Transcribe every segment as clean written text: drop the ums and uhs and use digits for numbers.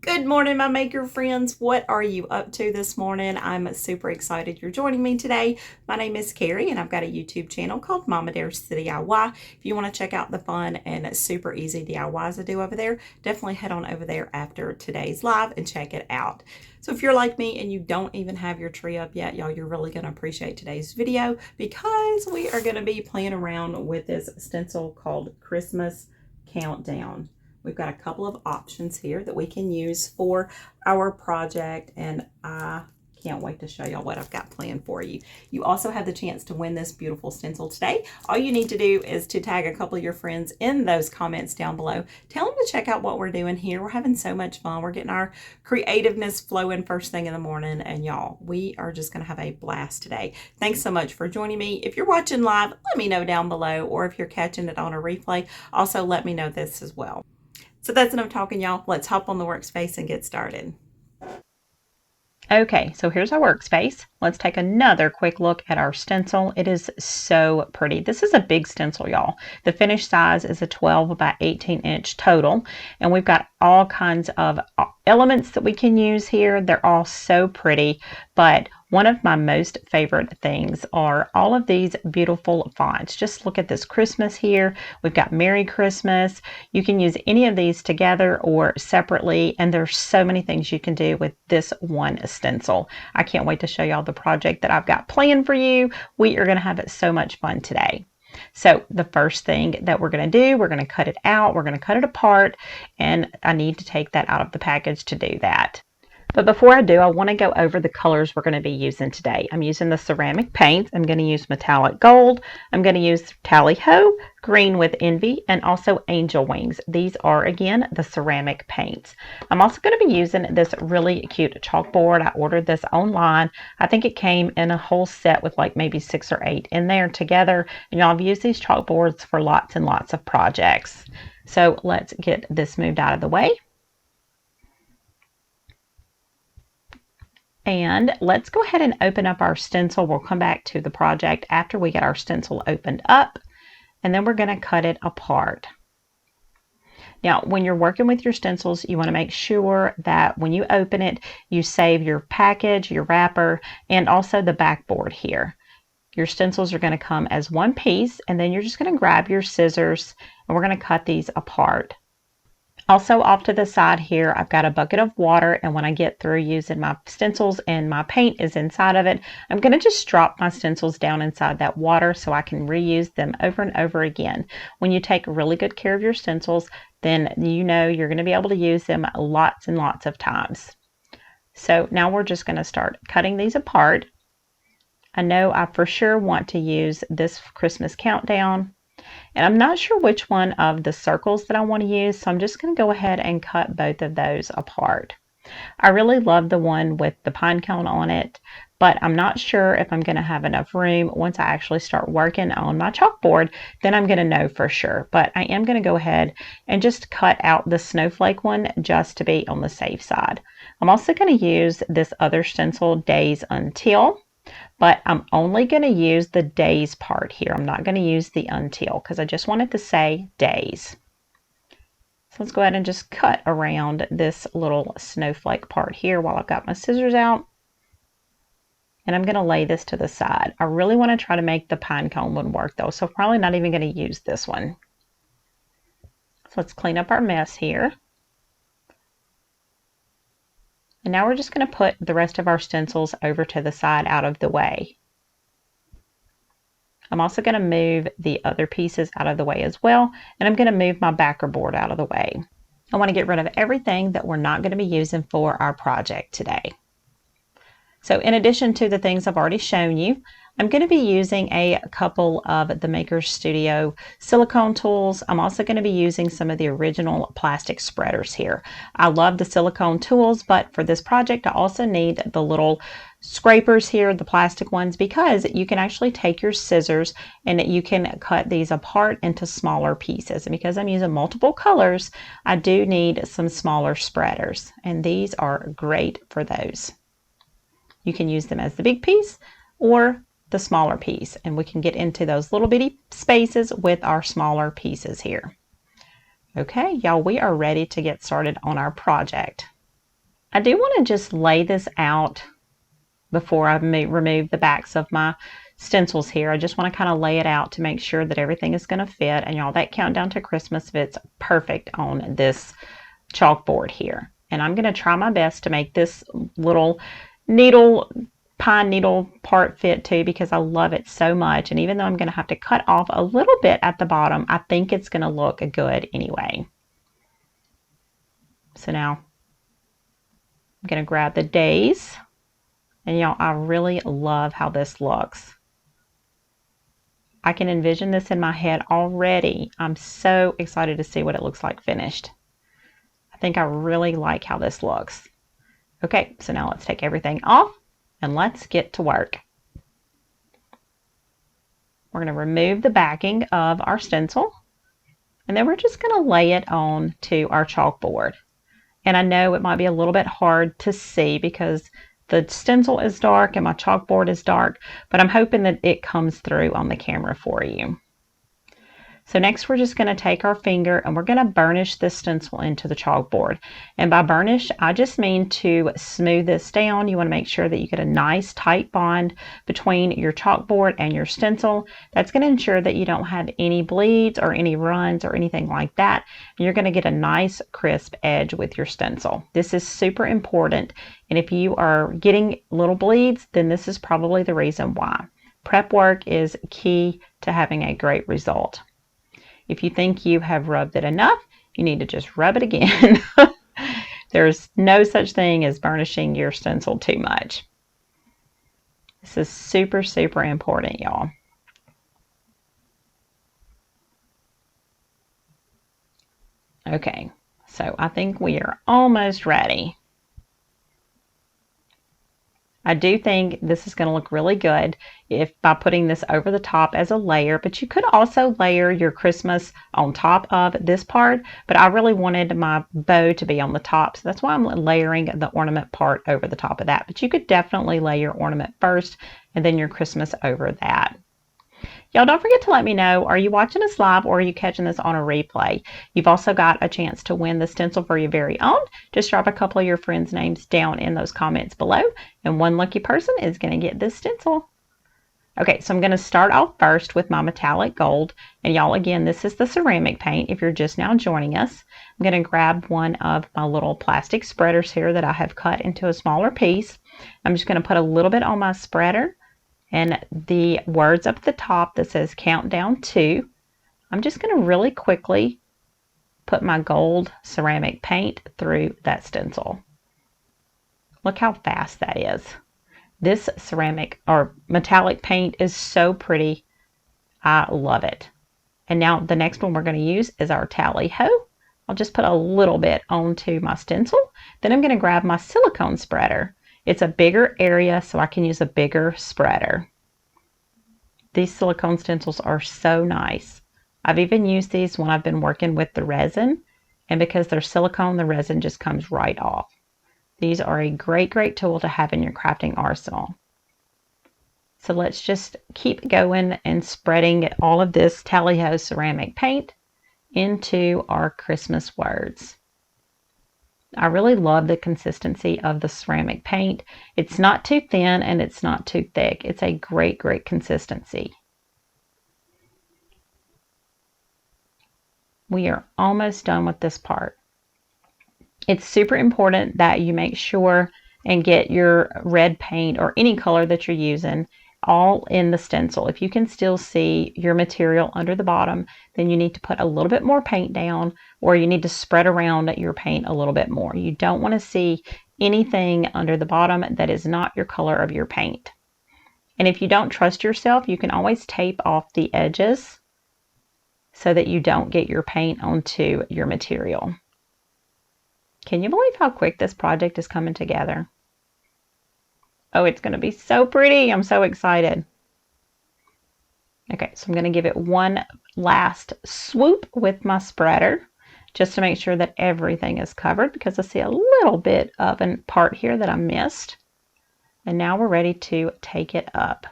Good morning, my maker friends. What are you up to this morning? I'm super excited you're joining me today. My name is Kerri, and I've got a YouTube channel called Mama Dares to DIY. If you want to check out the fun and super easy DIYs I do over there, definitely head on over there after today's live and check it out. So if you're like me and you don't even have your tree up yet, y'all, you're really going to appreciate today's video because we are going to be playing around with this stencil called Christmas Countdown. We've got a couple of options here that we can use for our project, and I can't wait to show y'all what I've got planned for you. You also have the chance to win this beautiful stencil today. All you need to do is to tag a couple of your friends in those comments down below. Tell them to check out what we're doing here. We're having so much fun. We're getting our creativeness flowing first thing in the morning, and y'all, we are just going to have a blast today. Thanks so much for joining me. If you're watching live, let me know down below, or if you're catching it on a replay, also let me know this as well. So that's enough talking, y'all. Let's hop on the workspace and get started. Okay, so here's our workspace. Let's take another quick look at our stencil. It is so pretty. This is a big stencil, y'all. The finished size is a 12 by 18 inch total, and we've got all kinds of elements that we can use here. They're all so pretty, but one of my most favorite things are all of these beautiful fonts. Just look at this Christmas here. We've got Merry Christmas. You can use any of these together or separately, and there's so many things you can do with this one stencil. I can't wait to show y'all the project that I've got planned for you. We are going to have so much fun today. So the first thing that we're going to do, we're going to cut it out. We're going to cut it apart, and I need to take that out of the package to do that. But before I do, I want to go over the colors we're going to be using today. I'm using the ceramic paints. I'm going to use metallic gold. I'm going to use Tally Ho, green with envy, and also angel wings. These are, again, the ceramic paints. I'm also going to be using this really cute chalkboard. I ordered this online. I think it came in a whole set with like maybe 6 or 8 in there together. And y'all, I've used these chalkboards for lots and lots of projects. So let's get this moved out of the way. And let's go ahead and open up our stencil. We'll come back to the project after we get our stencil opened up, and then we're going to cut it apart. Now, when you're working with your stencils, you want to make sure that when you open it, you save your package, your wrapper, and also the backboard here. Your stencils are going to come as one piece, and then you're just going to grab your scissors, and we're going to cut these apart. Also, off to the side here, I've got a bucket of water, and when I get through using my stencils and my paint is inside of it, I'm going to just drop my stencils down inside that water so I can reuse them over and over again. When you take really good care of your stencils, then you know you're going to be able to use them lots and lots of times. So now we're just going to start cutting these apart. I know I for sure want to use this Christmas countdown. And I'm not sure which one of the circles that I want to use, so I'm just going to go ahead and cut both of those apart. I really love the one with the pine cone on it, but I'm not sure if I'm going to have enough room. Once I actually start working on my chalkboard, then I'm going to know for sure. But I am going to go ahead and just cut out the snowflake one just to be on the safe side. I'm also going to use this other stencil, Days Until. But I'm only going to use the days part here. I'm not going to use the until because I just wanted to say days. So let's go ahead and just cut around this little snowflake part here while I've got my scissors out. And I'm going to lay this to the side. I really want to try to make the pine cone one work though, so probably not even going to use this one. So let's clean up our mess here. And now we're just going to put the rest of our stencils over to the side out of the way. I'm also going to move the other pieces out of the way as well, and I'm going to move my backer board out of the way. I want to get rid of everything that we're not going to be using for our project today. So in addition to the things I've already shown you, I'm going to be using a couple of the Maker Studio silicone tools. I'm also going to be using some of the original plastic spreaders here. I love the silicone tools, but for this project I also need the little scrapers here, the plastic ones, because you can actually take your scissors and you can cut these apart into smaller pieces. And because I'm using multiple colors, I do need some smaller spreaders, and these are great for those. You can use them as the big piece or the smaller piece, and we can get into those little bitty spaces with our smaller pieces here. Okay, y'all, we are ready to get started on our project. I do want to just lay this out before I remove the backs of my stencils here. I just want to kind of lay it out to make sure that everything is going to fit. And y'all, that countdown to Christmas fits perfect on this chalkboard here. And I'm going to try my best to make this little pine needle part fit too, because I love it so much. And even though I'm going to have to cut off a little bit at the bottom, I think it's going to look good anyway. So now I'm going to grab the days. And y'all, I really love how this looks. I can envision this in my head already. I'm so excited to see what it looks like finished. I think I really like how this looks. Okay, so now let's take everything off and let's get to work. We're going to remove the backing of our stencil, and then we're just going to lay it on to our chalkboard. And I know it might be a little bit hard to see because the stencil is dark and my chalkboard is dark, but I'm hoping that it comes through on the camera for you. So next we're just going to take our finger and we're going to burnish this stencil into the chalkboard. And by burnish, I just mean to smooth this down. You want to make sure that you get a nice tight bond between your chalkboard and your stencil. That's going to ensure that you don't have any bleeds or any runs or anything like that. And you're going to get a nice crisp edge with your stencil. This is super important. And if you are getting little bleeds, then this is probably the reason why. Prep work is key to having a great result. If you think you have rubbed it enough, you need to just rub it again. There's no such thing as burnishing your stencil too much. This is super, super important, y'all. Okay, so I think we are almost ready. I do think this is going to look really good by putting this over the top as a layer, but you could also layer your Christmas on top of this part, but I really wanted my bow to be on the top, so that's why I'm layering the ornament part over the top of that. But you could definitely lay your ornament first and then your Christmas over that. Y'all, don't forget to let me know, are you watching this live or are you catching this on a replay? You've also got a chance to win the stencil for your very own. Just drop a couple of your friends' names down in those comments below, and one lucky person is going to get this stencil. Okay, so I'm going to start off first with my metallic gold. And y'all, again, this is the ceramic paint if you're just now joining us. I'm going to grab one of my little plastic spreaders here that I have cut into a smaller piece. I'm just going to put a little bit on my spreader. And the words up at the top that says countdown to, I'm just going to really quickly put my gold ceramic paint through that stencil. Look how fast that is. This ceramic or metallic paint is so pretty. I love it. And now the next one we're going to use is our tally-ho. I'll just put a little bit onto my stencil. Then I'm going to grab my silicone spreader. It's a bigger area, so I can use a bigger spreader. These silicone stencils are so nice. I've even used these when I've been working with the resin, and because they're silicone, the resin just comes right off. These are a great, great tool to have in your crafting arsenal. So let's just keep going and spreading all of this tally-ho ceramic paint into our Christmas words. I really love the consistency of the ceramic paint. It's not too thin and it's not too thick. It's a great, great consistency. We are almost done with this part. It's super important that you make sure and get your red paint or any color that you're using all in the stencil. If you can still see your material under the bottom, then you need to put a little bit more paint down, or you need to spread around your paint a little bit more. You don't want to see anything under the bottom that is not your color of your paint. And if you don't trust yourself, you can always tape off the edges so that you don't get your paint onto your material. Can you believe how quick this project is coming together? Oh, it's going to be so pretty. I'm so excited. Okay, so I'm going to give it one last swoop with my spreader just to make sure that everything is covered, because I see a little bit of a part here that I missed. And now we're ready to take it up.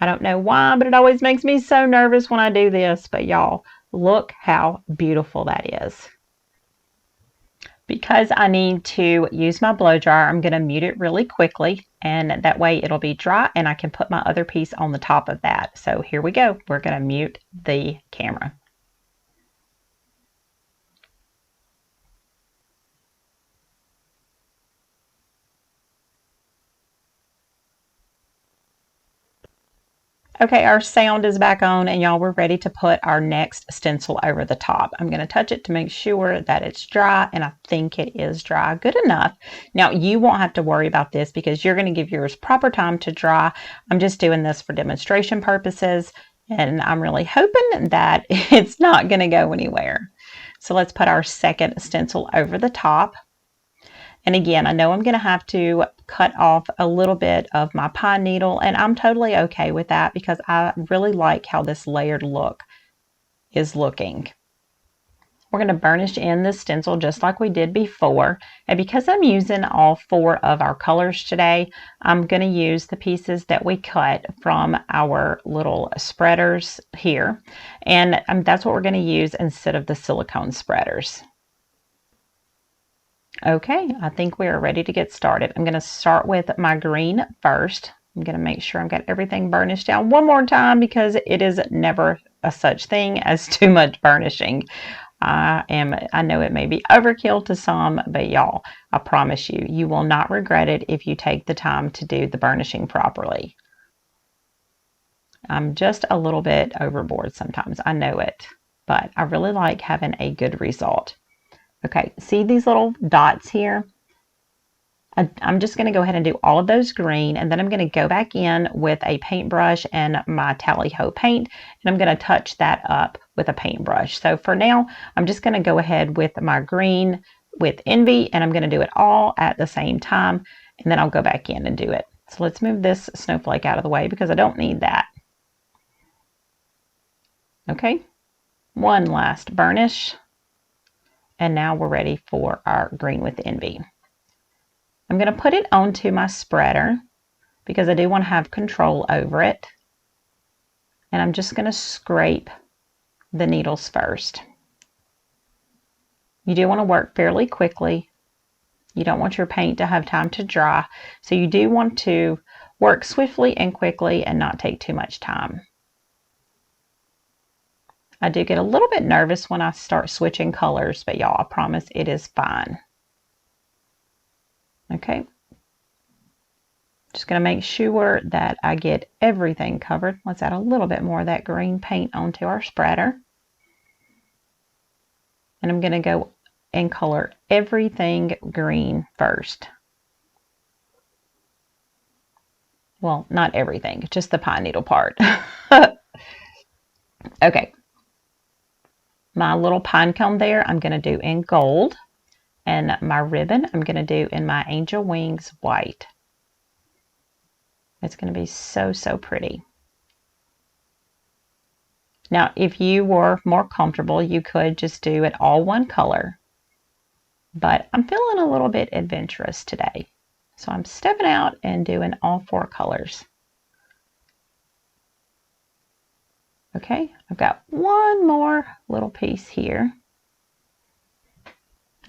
I don't know why, but it always makes me so nervous when I do this. But y'all, look how beautiful that is. Because I need to use my blow dryer, I'm going to mute it really quickly, and that way it'll be dry and I can put my other piece on the top of that. So here we go. We're going to mute the camera. Okay, our sound is back on, and y'all, we're ready to put our next stencil over the top. I'm going to touch it to make sure that it's dry, and I think it is dry good enough. Now, you won't have to worry about this because you're going to give yours proper time to dry. I'm just doing this for demonstration purposes, and I'm really hoping that it's not going to go anywhere. So let's put our second stencil over the top. And again, I know I'm going to have to cut off a little bit of my pine needle, and I'm totally okay with that because I really like how this layered look is looking. We're going to burnish in the stencil just like we did before. And because I'm using all 4 of our colors today, I'm going to use the pieces that we cut from our little spreaders here. And that's what we're going to use instead of the silicone spreaders. Okay, I think we are ready to get started. I'm going to start with my green first. I'm going to make sure I've got everything burnished down one more time because it is never a such thing as too much burnishing. I know it may be overkill to some, but y'all, I promise you, you will not regret it if you take the time to do the burnishing properly. I'm just a little bit overboard sometimes, I know it, but I really like having a good result. Okay, see these little dots here? I'm just going to go ahead and do all of those green, and then I'm going to go back in with a paintbrush and my Tally-Ho paint, and I'm going to touch that up with a paintbrush. So for now, I'm just going to go ahead with my green with Envy, and I'm going to do it all at the same time, and then I'll go back in and do it. So let's move this snowflake out of the way because I don't need that. Okay, one last burnish. And now we're ready for our green with Envy. I'm going to put it onto my spreader because I do want to have control over it. And I'm just going to scrape the needles first. You do want to work fairly quickly. You don't want your paint to have time to dry. So you do want to work swiftly and quickly and not take too much time. I do get a little bit nervous when I start switching colors, but y'all, I promise it is fine. Okay. Just going to make sure that I get everything covered. Let's add a little bit more of that green paint onto our spreader. And I'm going to go and color everything green first. Well, not everything, just the pine needle part. Okay. My little pine cone there, I'm going to do in gold. And my ribbon, I'm going to do in my angel wings white. It's going to be so, so pretty. Now, if you were more comfortable, you could just do it all one color. But I'm feeling a little bit adventurous today. So I'm stepping out and doing all 4 colors. Okay, I've got one more little piece here.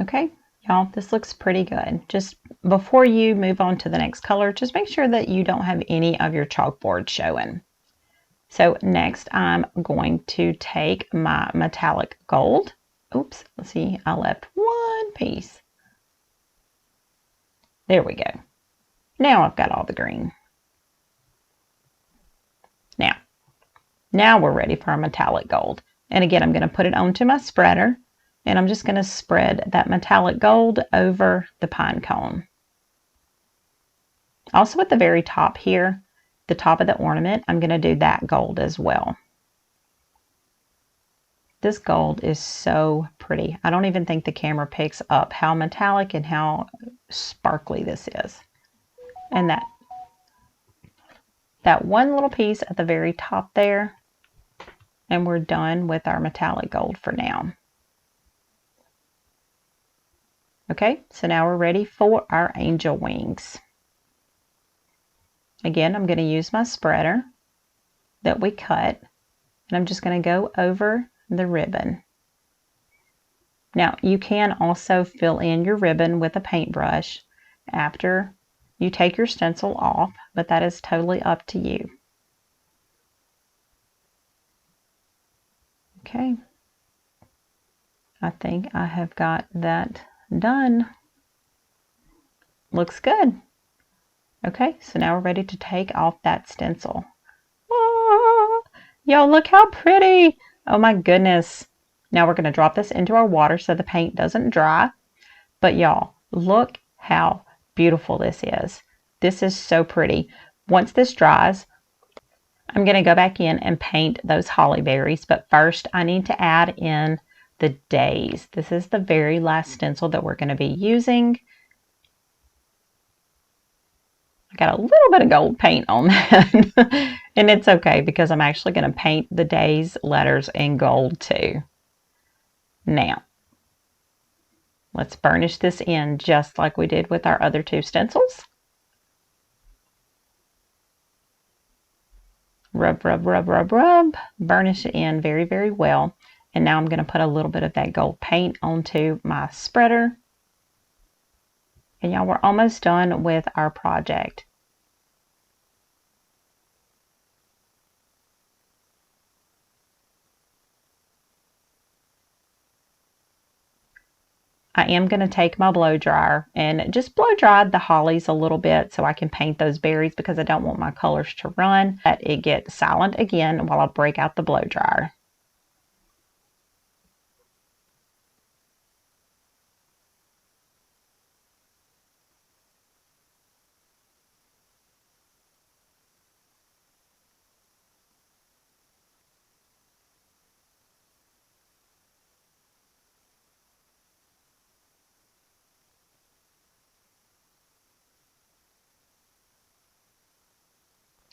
Okay, y'all, this looks pretty good. Just before you move on to the next color, just make sure that you don't have any of your chalkboard showing. So next I'm going to take my metallic gold. Oops, let's see, I left one piece. There we go. Now I've got all the green. Now we're ready for our metallic gold. And again, I'm going to put it onto my spreader, and I'm just going to spread that metallic gold over the pine cone. Also at the very top here, the top of the ornament, I'm going to do that gold as well. This gold is so pretty. I don't even think the camera picks up how metallic and how sparkly this is. And that one little piece at the very top there, and we're done with our metallic gold for now. Okay, so now we're ready for our angel wings. Again, I'm going to use my spreader that we cut, and I'm just going to go over the ribbon. Now, you can also fill in your ribbon with a paintbrush after you take your stencil off, but that is totally up to you. Okay, I think I have got that done. Looks good. Okay, so now we're ready to take off that stencil. Ah, y'all, look how pretty. Oh my goodness. Now we're going to drop this into our water so the paint doesn't dry. But y'all, look how beautiful this is. This is so pretty. Once this dries, I'm going to go back in and paint those holly berries. But first, I need to add in the days. This is the very last stencil that we're going to be using. I got a little bit of gold paint on that. And it's okay because I'm actually going to paint the days letters in gold too. Now, let's burnish this in just like we did with our other two stencils. Rub, rub, rub, rub, rub. Burnish it in very, very well. And now I'm going to put a little bit of that gold paint onto my spreader. And y'all, we're almost done with our project. I am going to take my blow dryer and just blow dry the hollies a little bit so I can paint those berries because I don't want my colors to run. Let it get silent again while I break out the blow dryer.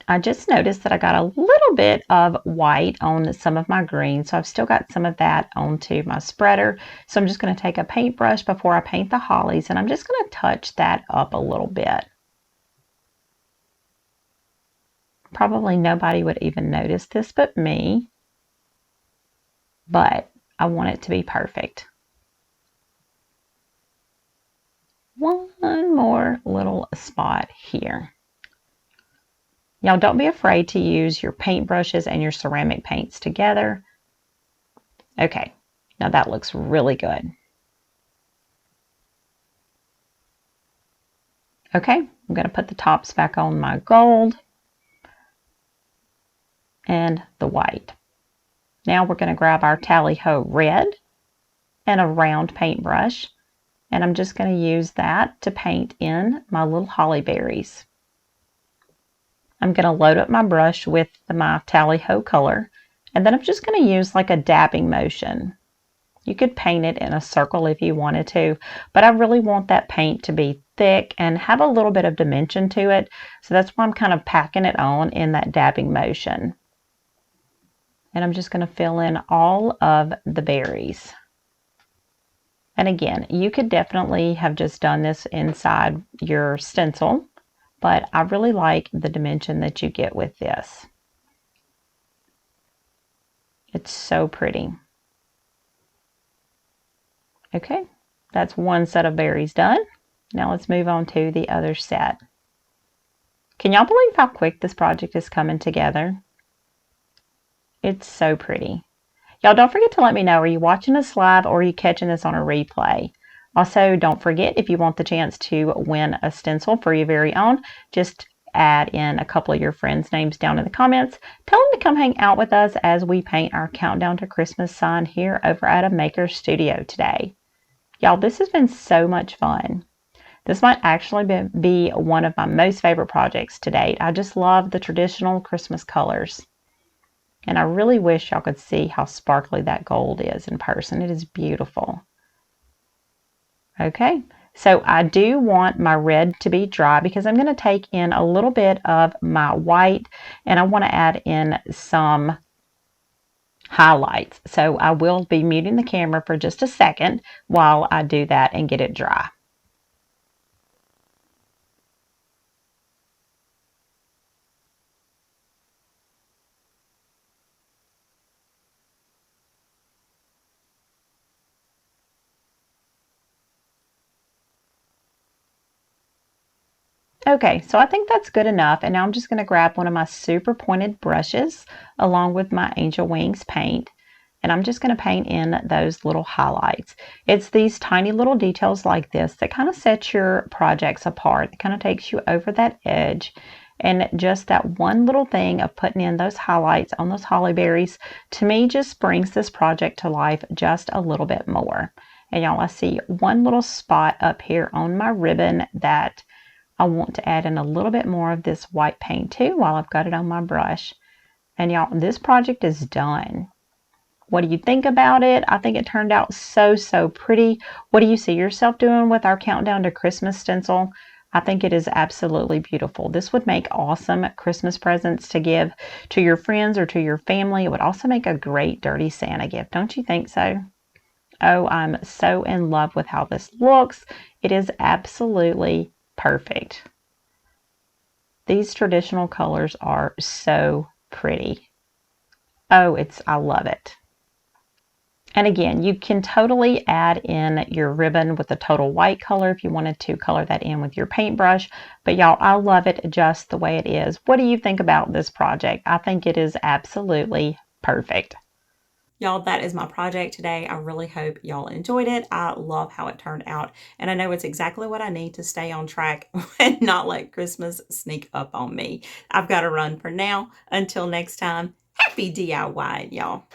I just noticed that I got a little bit of white on some of my green, so I've still got some of that onto my spreader. So I'm just going to take a paintbrush before I paint the hollies, and I'm just going to touch that up a little bit. Probably nobody would even notice this but me, but I want it to be perfect. One more little spot here. Y'all, don't be afraid to use your paintbrushes and your ceramic paints together. Okay, now that looks really good. Okay, I'm going to put the tops back on my gold and the white. Now we're going to grab our Tally-Ho red and a round paintbrush, and I'm just going to use that to paint in my little holly berries. I'm going to load up my brush with my Tally-Ho color, and then I'm just going to use like a dabbing motion. You could paint it in a circle if you wanted to, but I really want that paint to be thick and have a little bit of dimension to it, so that's why I'm kind of packing it on in that dabbing motion. And I'm just going to fill in all of the berries. And again, you could definitely have just done this inside your stencil, but I really like the dimension that you get with this. It's so pretty. Okay, that's one set of berries done. Now let's move on to the other set. Can y'all believe how quick this project is coming together? It's so pretty. Y'all, don't forget to let me know, are you watching this live or are you catching this on a replay? Also, don't forget, if you want the chance to win a stencil for your very own, just add in a couple of your friends' names down in the comments. Tell them to come hang out with us as we paint our Countdown to Christmas sign here over at a maker studio today. Y'all, this has been so much fun. This might actually be one of my most favorite projects to date. I just love the traditional Christmas colors. And I really wish y'all could see how sparkly that gold is in person. It is beautiful. Okay, so I do want my red to be dry because I'm going to take in a little bit of my white and I want to add in some highlights. So I will be muting the camera for just a second while I do that and get it dry. Okay, so I think that's good enough. And now I'm just going to grab one of my super pointed brushes along with my Angel Wings paint. And I'm just going to paint in those little highlights. It's these tiny little details like this that kind of set your projects apart. It kind of takes you over that edge. And just that one little thing of putting in those highlights on those holly berries, to me, just brings this project to life just a little bit more. And y'all, I see one little spot up here on my ribbon that I want to add in a little bit more of this white paint too while I've got it on my brush. And y'all, this project is done. What do you think about it? I think it turned out so pretty. What do you see yourself doing with our countdown to Christmas stencil? I think it is absolutely beautiful. This would make awesome Christmas presents to give to your friends or to your family. It would also make a great Dirty Santa gift. Don't you think so? Oh, I'm so in love with how this looks. It is absolutely perfect. These traditional colors are so pretty. Oh, I love it. And again, you can totally add in your ribbon with a total white color if you wanted to color that in with your paintbrush. But y'all, I love it just the way it is. What do you think about this project? I think it is absolutely perfect. Y'all, that is my project today. I really hope y'all enjoyed it. I love how it turned out. And I know it's exactly what I need to stay on track and not let Christmas sneak up on me. I've got to run for now. Until next time, happy DIY, y'all.